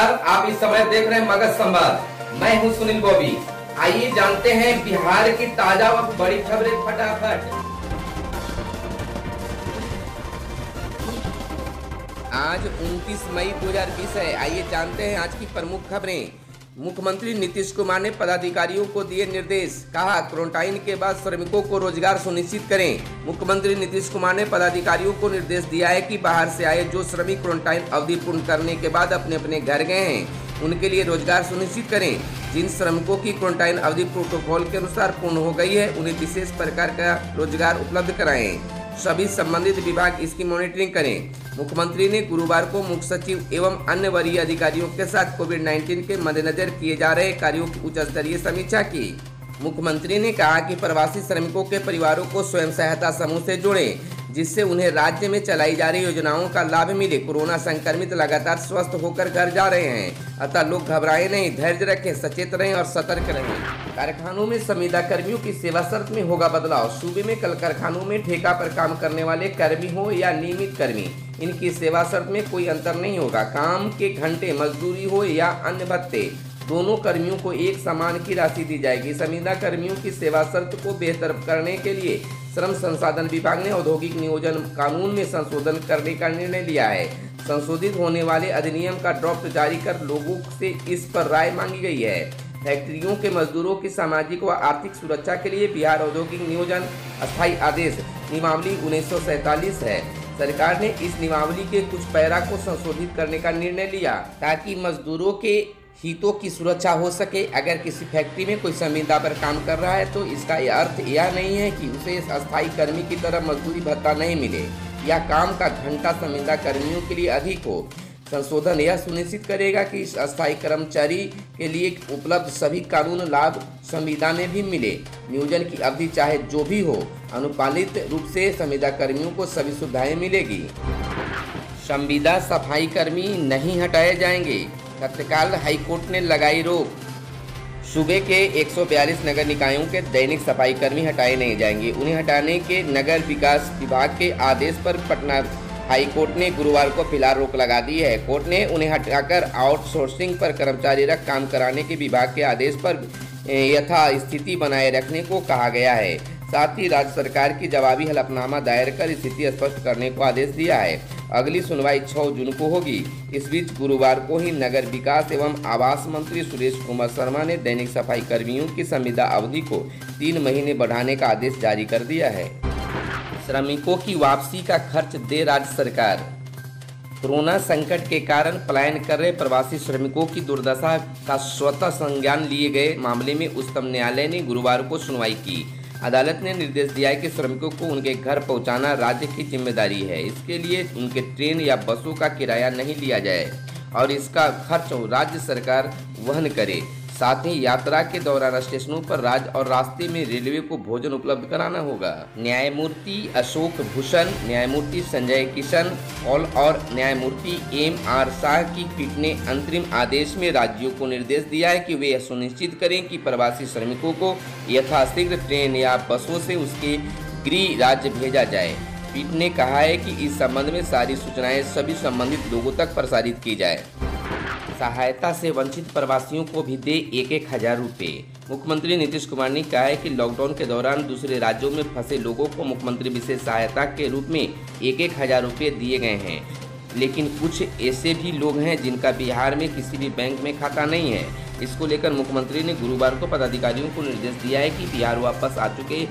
नमस्कार, आप इस समय देख रहे हैं मगध संवाद। मैं हूं सुनील बॉबी। आइए जानते हैं बिहार की ताजा व बड़ी खबरें फटाफट। आज 29 मई 2020 है। आइए जानते हैं आज की प्रमुख खबरें। मुख्यमंत्री नीतीश कुमार ने पदाधिकारियों को दिए निर्देश, कहा क्वारंटाइन के बाद श्रमिकों को रोजगार सुनिश्चित करें। मुख्यमंत्री नीतीश कुमार ने पदाधिकारियों को निर्देश दिया है कि बाहर से आए जो श्रमिक क्वारंटाइन अवधि पूर्ण करने के बाद अपने अपने घर गए हैं, उनके लिए रोजगार सुनिश्चित करें। जिन श्रमिकों की क्वारंटाइन अवधि प्रोटोकॉल के अनुसार पूर्ण हो गई है, उन्हें विशेष प्रकार का रोजगार उपलब्ध कराएं। सभी संबंधित विभाग इसकी मॉनिटरिंग करें। मुख्यमंत्री ने गुरुवार को मुख्य सचिव एवं अन्य वरीय अधिकारियों के साथ कोविड-19 के मद्देनजर किए जा रहे कार्यों की उच्च स्तरीय समीक्षा की। मुख्यमंत्री ने कहा कि प्रवासी श्रमिकों के परिवारों को स्वयं सहायता समूह से जोड़ें, जिससे उन्हें राज्य में चलाई जा रही योजनाओं का लाभ मिले। कोरोना संक्रमित लगातार स्वस्थ होकर घर जा रहे हैं, अतः लोग घबराए नहीं, धैर्य रखें, सचेत रहें और सतर्क रहें। कारखानों में संविदा कर्मियों की सेवा शर्त में होगा बदलाव। सूबे में कल कारखानों में ठेका पर काम करने वाले कर्मी हो या नियमित कर्मी, इनकी सेवा शर्त में कोई अंतर नहीं होगा। काम के घंटे, मजदूरी हो या अन्य भत्ते, दोनों कर्मियों को एक समान की राशि दी जाएगी। संविदा कर्मियों की सेवा शर्त को बेहतर करने के लिए श्रम संसाधन विभाग ने औद्योगिक नियोजन कानून में संशोधन करने का निर्णय लिया है। संशोधित होने वाले अधिनियम का ड्राफ्ट जारी कर लोगों से इस पर राय मांगी गई है। फैक्ट्रियों के मजदूरों की सामाजिक व आर्थिक सुरक्षा के लिए बिहार औद्योगिक नियोजन अस्थायी आदेश नियमावली 1947 है। सरकार ने इस नियमावली के कुछ पैरा को संशोधित करने का निर्णय लिया ताकि मजदूरों के हितों की सुरक्षा हो सके। अगर किसी फैक्ट्री में कोई संविदा पर काम कर रहा है तो इसका अर्थ यह नहीं है कि उसे अस्थायी कर्मी की तरह मजदूरी भत्ता नहीं मिले या काम का घंटा संविदा कर्मियों के लिए अधिक हो। संशोधन यह सुनिश्चित करेगा कि इस अस्थायी कर्मचारी के लिए उपलब्ध सभी कानून लाभ संविदा में भी मिले। नियोजन की अवधि चाहे जो भी हो, अनुपालित रूप से संविदा कर्मियों को सभी सुविधाएं मिलेगी। संविदा सफाई कर्मी नहीं हटाए जाएंगे, तत्काल हाईकोर्ट ने लगाई रोक। सूबे के 142 नगर निकायों के दैनिक सफाई कर्मी हटाए नहीं जाएंगे। उन्हें हटाने के नगर विकास विभाग के आदेश पर पटना हाई कोर्ट ने गुरुवार को फिलहाल रोक लगा दी है। कोर्ट ने उन्हें हटाकर आउटसोर्सिंग पर कर्मचारी रख काम कराने के विभाग के आदेश पर यथास्थिति बनाए रखने को कहा गया है। साथ ही राज्य सरकार की जवाबी हलफनामा दायर कर स्थिति स्पष्ट करने को आदेश दिया है। अगली सुनवाई 6 जून को होगी। इस बीच गुरुवार को ही नगर विकास एवं आवास मंत्री सुरेश कुमार शर्मा ने दैनिक सफाई कर्मियों की संविदा अवधि को 3 महीने बढ़ाने का आदेश जारी कर दिया है। श्रमिकों की वापसी का खर्च दे राज्य सरकार। कोरोना संकट के कारण पलायन कर रहे प्रवासी श्रमिकों की दुर्दशा का स्वतः संज्ञान लिए गए मामले में उच्चतम न्यायालय ने गुरुवार को सुनवाई की। अदालत ने निर्देश दिया है कि श्रमिकों को उनके घर पहुंचाना राज्य की जिम्मेदारी है। इसके लिए उनके ट्रेन या बसों का किराया नहीं लिया जाए और इसका खर्च राज्य सरकार वहन करे। साथ ही यात्रा के दौरान स्टेशनों पर राज्य और रास्ते में रेलवे को भोजन उपलब्ध कराना होगा। न्यायमूर्ति अशोक भूषण, न्यायमूर्ति संजय किशन कौल और न्यायमूर्ति M.R. शाह की पीठ ने अंतरिम आदेश में राज्यों को निर्देश दिया है कि वे यह सुनिश्चित करें कि प्रवासी श्रमिकों को यथाशीघ्र ट्रेन या बसों से उसके गृह राज्य भेजा जाए। पीठ ने कहा है कि इस संबंध में सारी सूचनाएं सभी संबंधित लोगों तक प्रसारित की जाए। सहायता से वंचित प्रवासियों को भी दे 1,000 रुपये। मुख्यमंत्री नीतीश कुमार ने कहा है कि लॉकडाउन के दौरान दूसरे राज्यों में फंसे लोगों को मुख्यमंत्री विशेष सहायता के रूप में 1,000 रुपये दिए गए हैं, लेकिन कुछ ऐसे भी लोग हैं जिनका बिहार में किसी भी बैंक में खाता नहीं है। इसको लेकर मुख्यमंत्री ने गुरुवार को पदाधिकारियों को निर्देश दिया है कि बिहार वापस आ चुके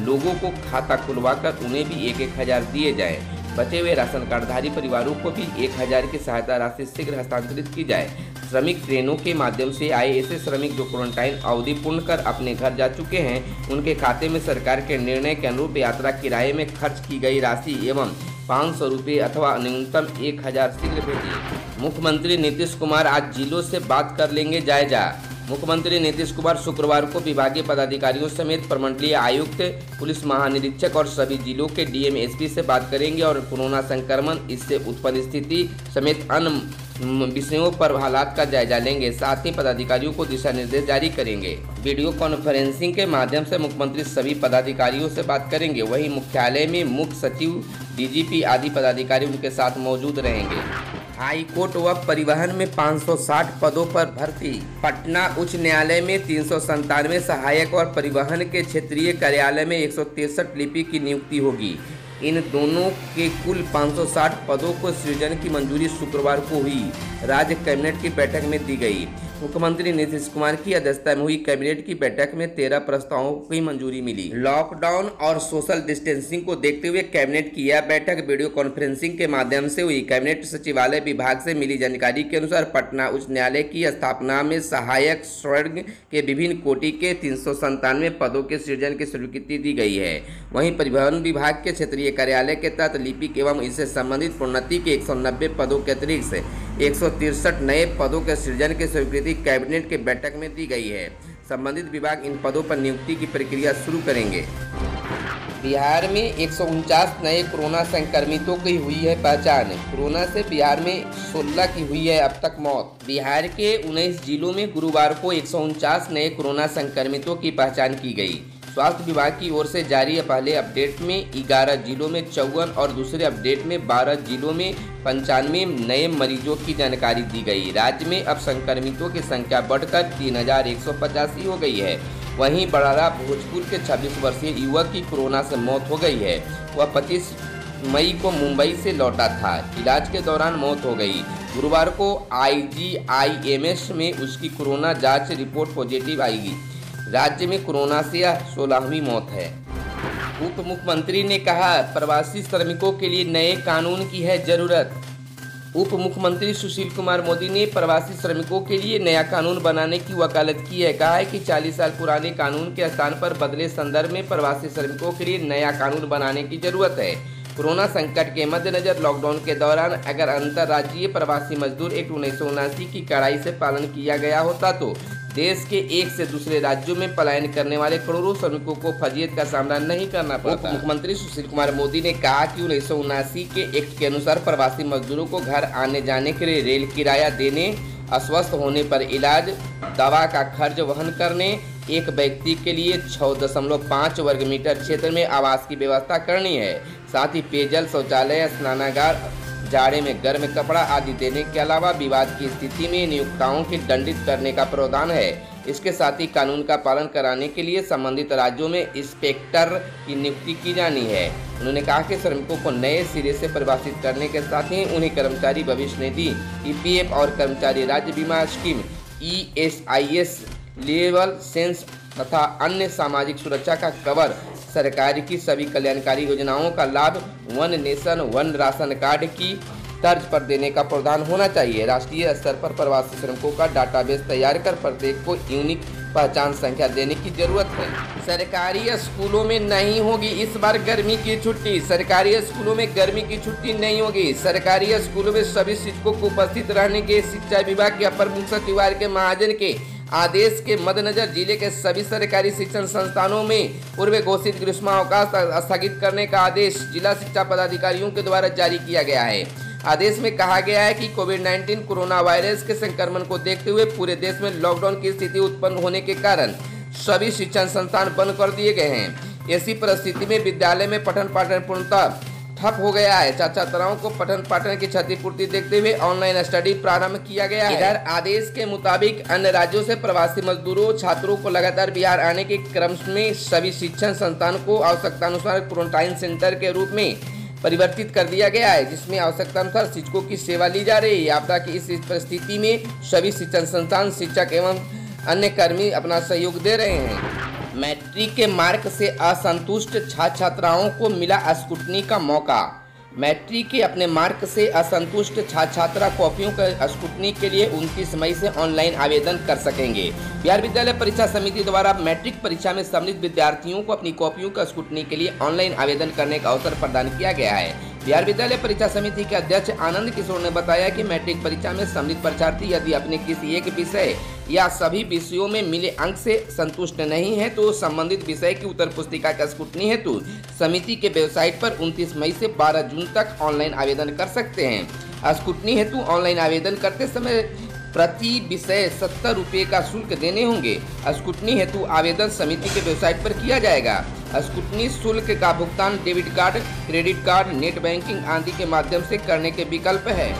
लोगों को खाता खुलवाकर उन्हें भी 1,000 दिए जाएँ। बचे हुए राशन कार्डधारी परिवारों को भी 1,000 की सहायता राशि शीघ्र हस्तांतरित की जाए। श्रमिक ट्रेनों के माध्यम से आए ऐसे श्रमिक जो क्वारंटाइन अवधि पूर्ण कर अपने घर जा चुके हैं, उनके खाते में सरकार के निर्णय के अनुरूप यात्रा किराए में खर्च की गई राशि एवं 500 रुपये अथवा न्यूनतम 1,000 शीघ्र भेजिए। मुख्यमंत्री नीतीश कुमार आज जिलों से बात कर लेंगे जायजा। मुख्यमंत्री नीतीश कुमार शुक्रवार को विभागीय पदाधिकारियों समेत प्रमंडलीय आयुक्त, पुलिस महानिरीक्षक और सभी जिलों के DM, SP से बात करेंगे और कोरोना संक्रमण, इससे उत्पन्न स्थिति समेत अन्य विषयों पर हालात का जायजा लेंगे। साथ ही पदाधिकारियों को दिशा निर्देश जारी करेंगे। वीडियो कॉन्फ्रेंसिंग के माध्यम से मुख्यमंत्री सभी पदाधिकारियों से बात करेंगे। वहीं मुख्यालय में मुख्य सचिव, डीजीपी आदि पदाधिकारी उनके साथ मौजूद रहेंगे। हाई कोर्ट व परिवहन में 560 पदों पर भर्ती। पटना उच्च न्यायालय में 397 सहायक और परिवहन के क्षेत्रीय कार्यालय में 163 लिपिक की नियुक्ति होगी। इन दोनों के कुल 560 पदों को सृजन की मंजूरी शुक्रवार को हुई। राज्य कैबिनेट की बैठक में दी गई। मुख्यमंत्री नीतीश कुमार की अध्यक्षता में हुई कैबिनेट की बैठक में 13 प्रस्तावों की मंजूरी मिली। लॉकडाउन और सोशल डिस्टेंसिंग को देखते हुए कैबिनेट की यह बैठक वीडियो कॉन्फ्रेंसिंग के माध्यम से हुई। कैबिनेट सचिवालय विभाग से मिली जानकारी के अनुसार पटना उच्च न्यायालय की स्थापना में सहायक स्वर्ग के विभिन्न कोटि के 397 पदों के सृजन की स्वीकृति दी गई है। वहीं परिवहन विभाग के क्षेत्रीय कार्यालय के तहत लिपिक एवं इससे संबंधित प्रोन्नति के 190 पदों के अतिरिक्त 163 नए पदों के सृजन की स्वीकृति कैबिनेट की बैठक में दी गई है। संबंधित विभाग इन पदों पर नियुक्ति की प्रक्रिया शुरू करेंगे। बिहार में 149 नए कोरोना संक्रमितों की हुई है पहचान। कोरोना से बिहार में 16 की हुई है अब तक मौत। बिहार के 19 जिलों में गुरुवार को 149 नए कोरोना संक्रमितों की पहचान की गई। स्वास्थ्य विभाग की ओर से जारी पहले अपडेट में 11 जिलों में 54 और दूसरे अपडेट में 12 जिलों में 95 नए मरीजों की जानकारी दी गई। राज्य में अब संक्रमितों की संख्या बढ़कर 3185 हो गई है। वहीं बड़ाला भोजपुर के 26 वर्षीय युवक की कोरोना से मौत हो गई है। वह 25 मई को मुंबई से लौटा था। इलाज के दौरान मौत हो गई। गुरुवार को IGIMS में उसकी कोरोना जाँच रिपोर्ट पॉजिटिव आएगी। राज्य में कोरोना से यह 16वीं मौत है। उप मुख्यमंत्री ने कहा, प्रवासी श्रमिकों के लिए नए कानून की है जरूरत। उप मुख्यमंत्री सुशील कुमार मोदी ने प्रवासी श्रमिकों के लिए नया कानून बनाने की वकालत की है। कहा है कि 40 साल पुराने कानून के स्थान पर बदले संदर्भ में प्रवासी श्रमिकों के लिए नया कानून बनाने की जरूरत है। कोरोना संकट के मद्देनजर लॉकडाउन के दौरान अगर अंतर्राज्यीय प्रवासी मजदूर एक्ट 1979 की कड़ाई से पालन किया गया होता तो देश के एक से दूसरे राज्यों में पलायन करने वाले करोड़ों श्रमिकों को फजीयत का सामना नहीं करना पड़ता। मुख्यमंत्री सुशील कुमार मोदी ने कहा कि 1979 के एक्ट के अनुसार प्रवासी मजदूरों को घर आने जाने के लिए रेल किराया देने, अस्वस्थ होने पर इलाज, दवा का खर्च वहन करने, एक व्यक्ति के लिए 6.5 वर्ग मीटर क्षेत्र में आवास की व्यवस्था करनी है। साथ ही पेयजल, शौचालय, स्नानागार, जाड़े में गर्म कपड़ा आदि देने के अलावा विवाद की स्थिति में नियोक्ताओं की दंडित करने का प्रावधान है। इसके साथ ही कानून का पालन कराने के लिए संबंधित राज्यों में इंस्पेक्टर की नियुक्ति की जानी है। उन्होंने कहा कि श्रमिकों को नए सिरे से परिभाषित करने के साथ ही उन्हें कर्मचारी भविष्य निधि, EPF और कर्मचारी राज्य बीमा स्कीम ESIS, लेवल सेंस तथा अन्य सामाजिक सुरक्षा का कवर, सरकार की सभी कल्याणकारी योजनाओं का लाभ one nation one ration card की तर्ज पर देने का प्रावधान होना चाहिए। राष्ट्रीय स्तर पर प्रवासी श्रमिकों का डाटाबेस तैयार कर प्रत्येक को यूनिक पहचान संख्या देने की जरूरत है। सरकारी स्कूलों में नहीं होगी इस बार गर्मी की छुट्टी। सरकारी स्कूलों में गर्मी की छुट्टी नहीं होगी। सरकारी स्कूलों में सभी शिक्षकों को उपस्थित रहने के शिक्षा विभाग के अपर मुख्य सचिव के महाजन के आदेश के मद्देनजर जिले के सभी सरकारी शिक्षण संस्थानों में पूर्व घोषित ग्रीष्मावकाश स्थगित करने का आदेश जिला शिक्षा पदाधिकारियों के द्वारा जारी किया गया है। आदेश में कहा गया है कि कोविड-19 कोरोना वायरस के संक्रमण को देखते हुए पूरे देश में लॉकडाउन की स्थिति उत्पन्न होने के कारण सभी शिक्षण संस्थान बंद कर दिए गए हैं। ऐसी परिस्थिति में विद्यालय में पठन पाठन पूर्णतः ठप हो गया है। छात्राओं को पठन पाठन की क्षतिपूर्ति देखते हुए ऑनलाइन स्टडी प्रारंभ किया गया है। इधर आदेश के मुताबिक अन्य राज्यों से प्रवासी मजदूरों छात्रों को लगातार बिहार आने के क्रम में सभी शिक्षण संस्थान को आवश्यकतानुसार क्वारंटाइन सेंटर के रूप में परिवर्तित कर दिया गया है, जिसमें आवश्यकतानुसार शिक्षकों की सेवा ली जा रही है। आपदा की इस परिस्थिति में सभी शिक्षण संस्थान, शिक्षक एवं अन्य कर्मी अपना सहयोग दे रहे हैं। मैट्रिक के मार्क से असंतुष्ट छात्र छात्राओं को मिला स्क्रूटनी का मौका। मैट्रिक के अपने मार्क से असंतुष्ट छात्र छात्रा कॉपियों का स्क्रूटनी के लिए 29 मई से ऑनलाइन आवेदन कर सकेंगे। बिहार विद्यालय परीक्षा समिति द्वारा मैट्रिक परीक्षा में सम्मिलित विद्यार्थियों को अपनी कॉपियों का स्क्रूटनी के लिए ऑनलाइन आवेदन करने का अवसर प्रदान किया गया है। बिहार विद्यालय परीक्षा समिति के अध्यक्ष आनंद किशोर ने बताया कि मैट्रिक परीक्षा में सम्मिलित परीक्षार्थी यदि अपने किसी एक विषय या सभी विषयों में मिले अंक से संतुष्ट नहीं है तो संबंधित विषय की उत्तर पुस्तिका का स्क्रूटनी हेतु समिति के वेबसाइट पर 29 मई से 12 जून तक ऑनलाइन आवेदन कर सकते हैं। स्कूटनी हेतु ऑनलाइन आवेदन करते समय प्रति विषय 70 रुपये का शुल्क देने होंगे। स्कूटनी हेतु आवेदन समिति के वेबसाइट पर किया जाएगा। स्कूटनी शुल्क का भुगतान debit card, credit card, net banking आदि के माध्यम से करने के विकल्प है।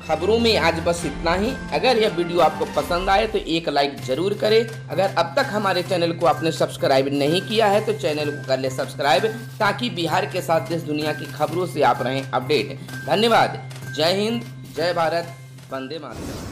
खबरों में आज बस इतना ही। अगर यह वीडियो आपको पसंद आए तो एक लाइक जरूर करें। अगर अब तक हमारे चैनल को आपने सब्सक्राइब नहीं किया है तो चैनल को कर ले सब्सक्राइब, ताकि बिहार के साथ देश दुनिया की खबरों से आप रहें अपडेट। धन्यवाद। जय हिंद, जय भारत, वंदे मातरम।